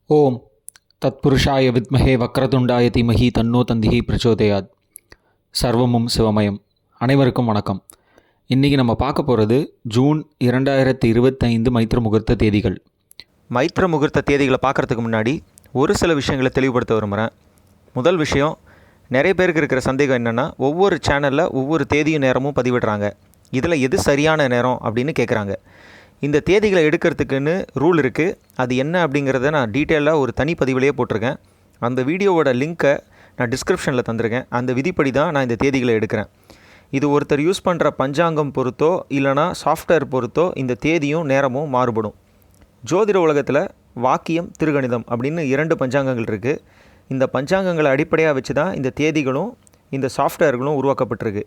ஓம் தத்புருஷாய வித்மஹே வக்ரதுண்டாய தீமஹி தன்னோ தந்திஹி பிரச்சோதயாத். சர்வமும் சிவமயம். அனைவருக்கும் வணக்கம். இன்றைக்கி நம்ம பார்க்க போகிறது ஜூன் 2025 மைத்திர முகூர்த்த தேதிகள். மைத்திர முகூர்த்த தேதிகளை பார்க்குறதுக்கு முன்னாடி ஒரு சில விஷயங்களை தெளிவுபடுத்த விரும்புகிறேன். முதல் விஷயம், நிறைய பேருக்கு இருக்கிற சந்தேகம் என்னென்னா, ஒவ்வொரு சேனலில் ஒவ்வொரு தேதியும் நேரமும் பதிவிடுறாங்க. இதில் எது சரியான நேரம் அப்படின்னு கேட்குறாங்க. இந்த தேதிகளை எடுக்கிறதுக்குன்னு ரூல் இருக்குது. அது என்ன அப்படிங்கிறத நான் டீட்டெயிலாக ஒரு தனி பதிவிலேயே போட்டிருக்கேன். அந்த வீடியோவோட லிங்க்கை நான் டிஸ்கிரிப்ஷனில் தந்திருக்கேன். அந்த விதிப்படி தான் நான் இந்த தேதிகளை எடுக்கிறேன். இது ஒருத்தர் யூஸ் பண்ணுற பஞ்சாங்கம் பொறுத்தோ இல்லைனா சாஃப்ட்வேர் பொறுத்தோ இந்த தேதியும் நேரமும் மாறுபடும். ஜோதிட உலகத்தில் வாக்கியம், திருகணிதம் அப்படின்னு 2 பஞ்சாங்கங்கள் இருக்குது. இந்த பஞ்சாங்கங்களை அடிப்படையாக வச்சு தான் இந்த தேதிகளும் இந்த சாஃப்ட்வேர்களும் உருவாக்கப்பட்டிருக்கு.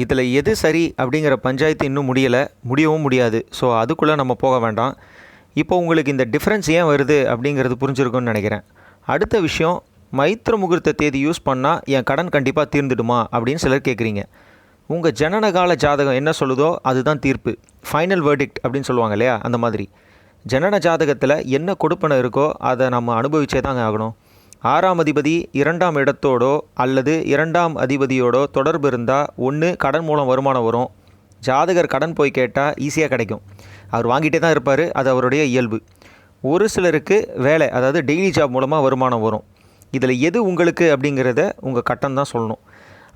இதில் எது சரி அப்படிங்கிற பஞ்சாயத்து இன்னும் முடியவும் முடியாது. ஸோ அதுக்குள்ளே நம்ம போக வேண்டாம். இப்போ உங்களுக்கு இந்த டிஃப்ரென்ஸ் ஏன் வருது அப்படிங்கிறது புரிஞ்சிருக்கும்னு நினைக்கிறேன். அடுத்த விஷயம், மைத்திர முகூர்த்த தேதி யூஸ் பண்ணால் என் கடன் கண்டிப்பாக தீர்ந்துடுமா அப்படின்னு சிலர் கேட்குறீங்க. உங்கள் ஜனனகால ஜாதகம் என்ன சொல்லுதோ அதுதான் தீர்ப்பு, ஃபைனல் வேர்டிக்ட் அப்படின்னு சொல்லுவாங்க இல்லையா, அந்த மாதிரி. ஜனன ஜாதகத்தில் என்ன கொடுப்பனை இருக்கோ அதை நம்ம அனுபவிச்சே தாங்க ஆகணும். 6ஆம் அதிபதி 2ஆம் இடத்தோடோ அல்லது 2ஆம் அதிபதியோடோ தொடர்பு இருந்தால் ஒன்று கடன் மூலம் வருமானம் வரும். ஜாதகர் கடன் போய் கேட்டால் ஈஸியாக கிடைக்கும். அவர் வாங்கிட்டே தான் இருப்பார், அது அவருடைய இயல்பு. ஒரு சிலருக்கு வேலை, அதாவது டெய்லி ஜாப் மூலமாக வருமானம் வரும். இதில் எது உங்களுக்கு அப்படிங்கிறத உங்கள் கட்டம் தான் சொல்லணும்.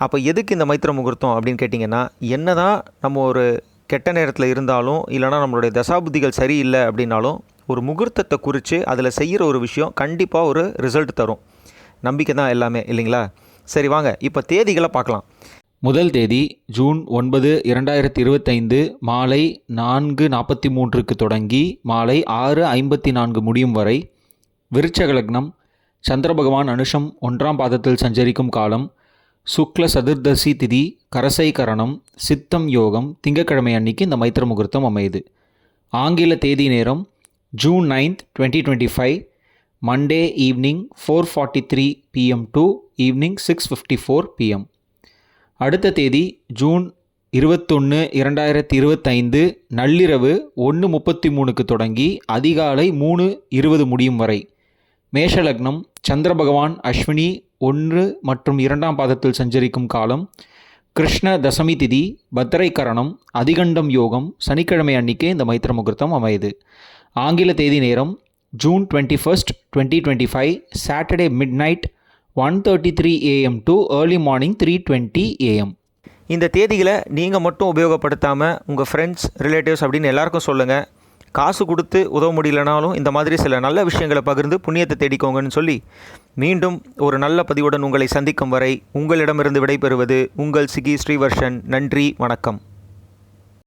அப்போ எதுக்கு இந்த மைத்திர முகூர்த்தம் அப்படின்னு கேட்டிங்கன்னா, என்ன தான் நம்ம ஒரு கெட்ட நேரத்தில் இருந்தாலும் இல்லைனா நம்மளுடைய தசாபுத்திகள் சரியில்லை அப்படின்னாலும் ஒரு முகூர்த்தத்தை குறித்து அதில் செய்கிற ஒரு விஷயம் கண்டிப்பாக ஒரு ரிசல்ட் தரும். நம்பிக்கை தான் எல்லாமே, இல்லைங்களா? சரி வாங்க இப்போ தேதிகளை பார்க்கலாம். முதல் தேதி ஜூன் 9, 2025 மாலை 4:43 தொடங்கி மாலை 6:54 முடியும் வரை. விருச்சக லக்னம். சந்திர பகவான் அனுஷம் 1ஆம் பாதத்தில் சஞ்சரிக்கும் காலம். சுக்ல சதுர்தசி திதி, கரசை கரணம், சித்தம் யோகம். திங்கக்கிழமை அன்னைக்கு இந்த மைத்திர முகூர்த்தம் அமையுது. ஆங்கில தேதி நேரம் June 9th, 2025, Monday evening 4:43 PM to evening 6:54 PM. அடுத்த தேதி ஜூன் 21, 2025 நள்ளிரவு 1:33 தொடங்கி அதிகாலை 3:20 முடியும் வரை. மேஷ லக்னம். சந்திர பகவான் அஸ்வினி 1 மற்றும் 2ஆம் பாதத்தில் சஞ்சரிக்கும் காலம். கிருஷ்ண தசமி திதி, பத்ரை கரணம், அதிகண்டம் யோகம். சனிக்கிழமை அன்னைக்கு இந்த மைத்திர முகூர்த்தம் அமையுது. ஆங்கில தேதி நேரம் June 21st, 2025, Saturday midnight 1:33 AM to early morning 3:20 AM. இந்த தேதிகளை நீங்கள் மட்டும் உபயோகப்படுத்தாமல் உங்கள் ஃப்ரெண்ட்ஸ், ரிலேட்டிவ்ஸ் அப்படின்னு எல்லாருக்கும் சொல்லுங்கள். காசு கொடுத்து உதவ முடியலனாலும் இந்த மாதிரி சில நல்ல விஷயங்களை பகிர்ந்து புண்ணியத்தை தேடிக்கோங்கன்னு சொல்லி மீண்டும் ஒரு நல்ல பதிவுடன் உங்களை சந்திக்கும் வரை உங்களிடமிருந்து விடைபெறுவது உங்கள் சிகி ஸ்ரீவர்ஷன். நன்றி, வணக்கம்.